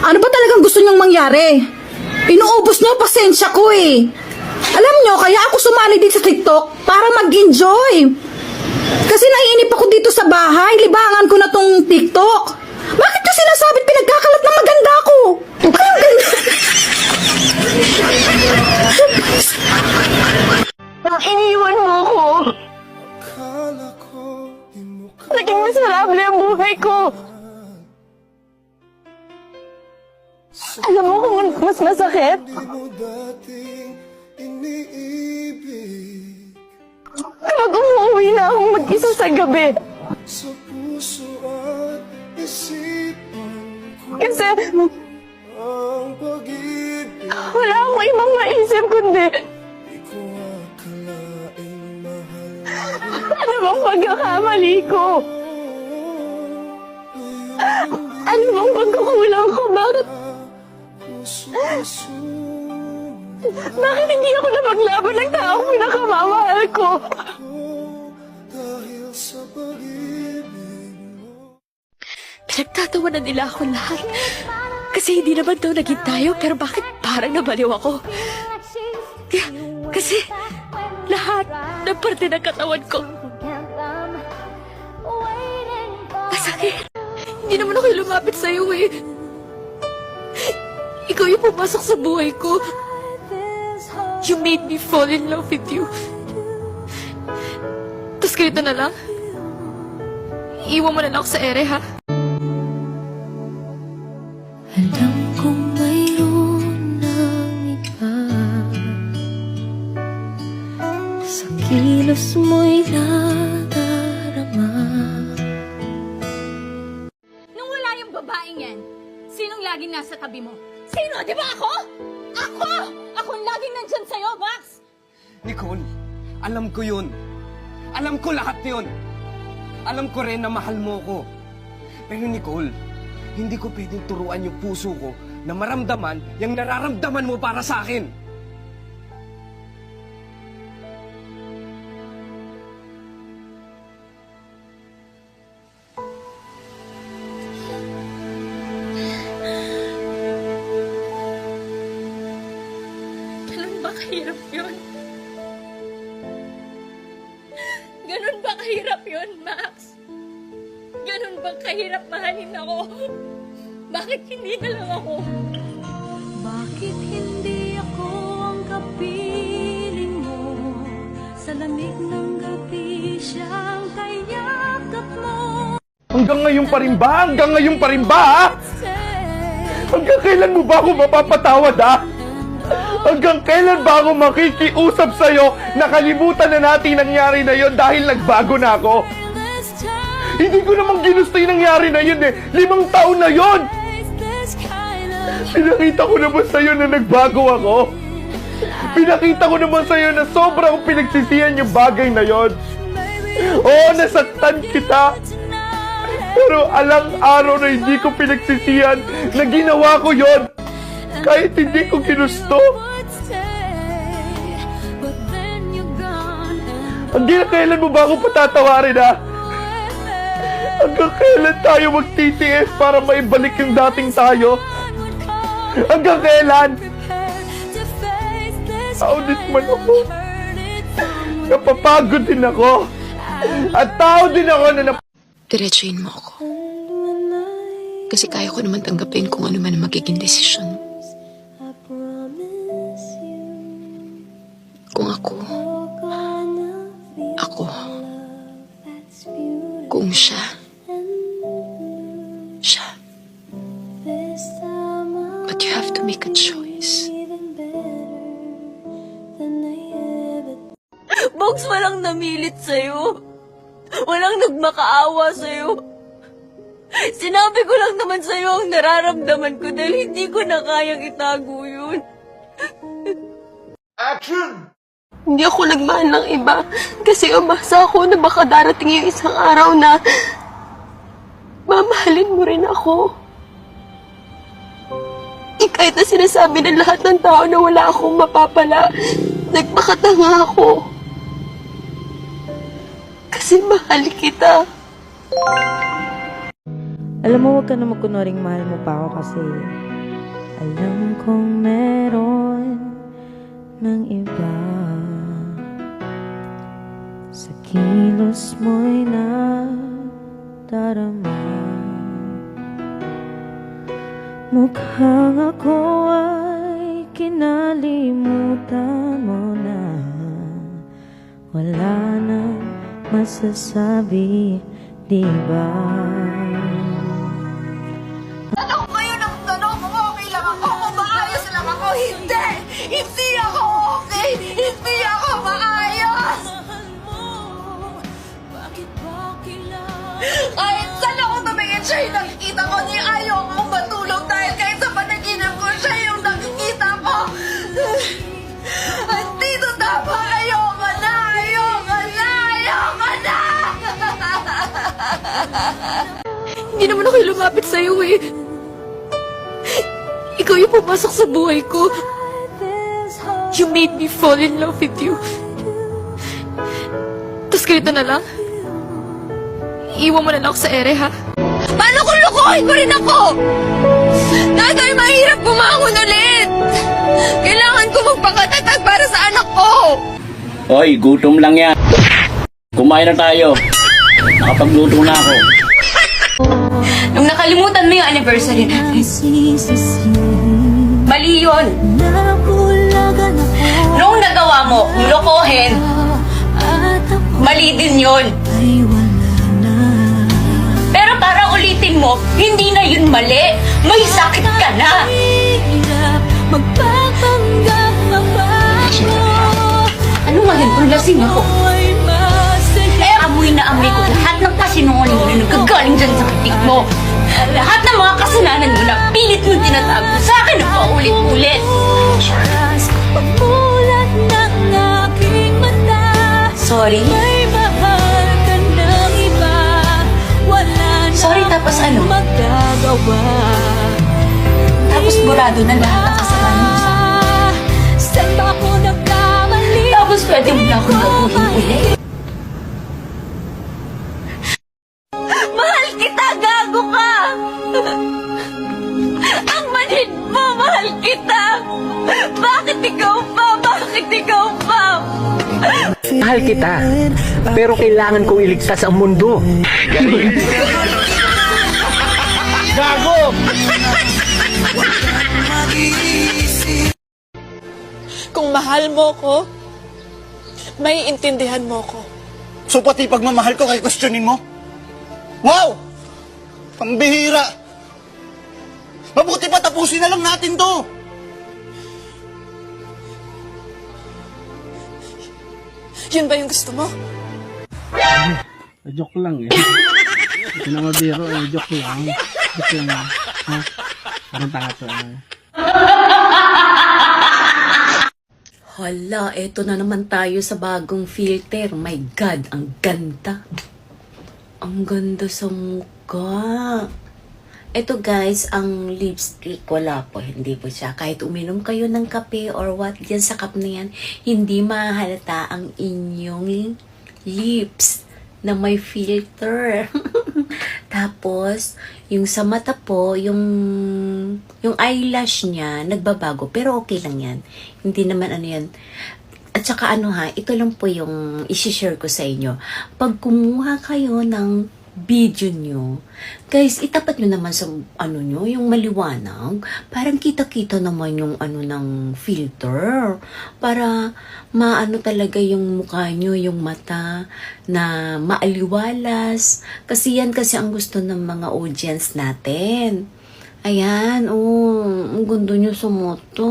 Ano ba talagang gusto niyong mangyari? Inuubos niyo ang pasensya ko eh. Alam niyo, kaya ako sumali din sa TikTok para mag-enjoy. Kasi naiinip ako dito sa bahay, libangan ko na tong TikTok. Bakit niyo sinasabi pinagkakalat na maganda ako? Anong ganda? Iniwan mo ako. Naging miserable ang buhay ko. Alam mo kung mas masakit? Kapag umuwi na akong mag-isa sa gabi. Kasi wala akong ibang maisip kundi ano bang pagkakamali ko? Ano bang pagkukulang ko? Bakit hindi ako napaglaban ng taong pinakamamahal ko? Pinagtatawanan nila ako lahat. Kasi hindi naman daw naging tayo, pero bakit parang nabaliw ako? Kasi lahat ng parte ng katawan ko masakit. Hindi naman ako lumapit sa'yo eh. Ikaw yung pumasok sa buhay ko. You made me fall in love with you. Tapos ganito na lang. Iwan mo na lang ako sa ere, ha? Alam kong mayroon ng iba sa kilos mo'y nadarama. Nung wala yung babaeng yan, sinong laging nasa tabi mo? Sino? Di ba ako? Ako! Ako ang laging nandyan sa'yo, Max! Nicole, alam ko yun. Alam ko lahat yun. Alam ko rin na mahal mo ko. Pero Nicole, hindi ko pwedeng turuan yung puso ko na maramdaman yung nararamdaman mo para sa akin. Ganun ba kahirap yun? Ganun ba kahirap yun, Max? Ganun ba kahirap mahalin ako? Bakit hindi na lang ako? Bakit hindi ako ang kapiling mo? Sa lamig ng gabi siyang kayakap mo. Hanggang ngayon pa rin ba? Hanggang ngayon pa rin ba, ha? Hanggang kailan mo ba ako mapapatawad, ha? Hanggang kailan ba ako makikiusap sa'yo na kalimutan na natin nangyari na yon dahil nagbago na ako? Hindi ko namang ginusto yung nangyari na yun eh. 5 taon na yon. Pinakita ko naman sa'yo na nagbago ako. Pinakita ko naman sa'yo na sobrang pinagsisihan yung bagay na yon. Oo, nasaktan kita. Pero alang araw na hindi ko pinagsisihan na ginawa ko yon. Kahit hindi ko ginusto. Hanggang kailan mo ba ako patatawarin, ha? Hanggang kailan tayo magtitiis para maibalik yung dating tayo? Hanggang kailan? Tao din man ako. Napapagod din ako. At tao din ako na Diretsuhin mo ako. Kasi kaya ko naman tanggapin kung ano man ang magiging desisyon mo. Kung ako, kung siya. But you have to make a choice. Bogs, walang namilit sa'yo. Walang nagmakaawa sa'yo. Sinabi ko lang naman sa'yo ang nararamdaman ko dahil hindi ko na kayang itago yun. Action! Hindi ako nagmahal ng iba kasi umasa ako na baka darating yung isang araw na mamahalin mo rin ako. Kahit na sinasabi ng lahat ng tao na wala akong mapapala, nagpakatanga ako. Kasi mahal kita. Alam mo, huwag ka na magkunoring mahal mo pa ako kasi Alam kong meron ng iba. Sa kilos mo'y nadarama. Mukhang ako ay kinalimutan mo na. Wala nang masasabi, di ba? Tanong ngayon ang tanong kung okay lang ako, kung maayos lang ako. Hindi! Hindi ako okay! Hindi ako maayos! Kahit saan ako tumingin siya yung nakikita ko, ni ayaw akong matulog dahil kahit sa panaginip ko siya yung nakikita ko. At dito tama, ayoko na! Ayoko na! Ayoko na! Hindi naman ako lumapit sa'yo eh. Ikaw yung pumasok sa buhay ko. You made me fall in love with you. Tapos ganito na lang. Iwan mo na lang ako sa ere, ha? Paano kung lukuhin mo rin ako? Tatay, mahirap bumangon ulit. Kailangan ko magpakatatag para sa anak ko. Hoy, gutom lang yan. Kumain na tayo. Nakapagluto na ako. Nung nakalimutan mo yung anniversary natin, mali yun. Nung nagawa mo, lukuhin, mali din yun. Pero para ulitin mo, hindi na yun mali. May sakit ka na. Ano nga yun kung lasing ako? Amoy na amoy ko lahat ng kasinungaling na nagkagaling dyan sa kitik mo. Lahat ng mga kasalanan mo na pilit mo tinatago sa akin na paulit-ulit. Sorry? Sorry tapos ano? Tapos burado na lahat ng kasalanan mo sa akin. Tapos pwede mo na akong gawin ulit. Mahal kita, gago ka! Ang manhid mo, mahal kita! Bakit ikaw pa? Bakit ikaw pa? Mahal kita, pero kailangan kong iligtas ang mundo. Gago! Kung mahal mo ko, may intindihan mo ko. So pati pagmamahal ko kay questionin mo? Wow! Pambihira! Mabuti pa tapusin na lang natin to! Yun ba yung gusto mo? Joke lang eh. Ito na mabiro eh. Joke lang. Joke lang. Ha? Parang tanga to eh. Hala, eto na naman tayo sa bagong filter. My God, ang ganda. Ang ganda sa mukha. Ito guys, ang lipstick, wala po, hindi po siya. Kahit uminom kayo ng kape or what, dyan sa cup na yan, hindi mahalata ang inyong lips na may filter. Tapos, yung sa mata po, yung eyelash niya, nagbabago. Pero okay lang yan. Hindi naman ano yan. At saka ano ha, ito lang po yung isi-share ko sa inyo. Pag kumuha kayo ng video nyo, guys, itapat nyo naman sa ano nyo, yung maliwanag. Parang kita-kita naman yung ano ng filter. Para maano talaga yung mukha nyo, yung mata, na maaliwalas. Kasi yan kasi ang gusto ng mga audience natin. Ayan, oh, ang gundo nyo sa moto.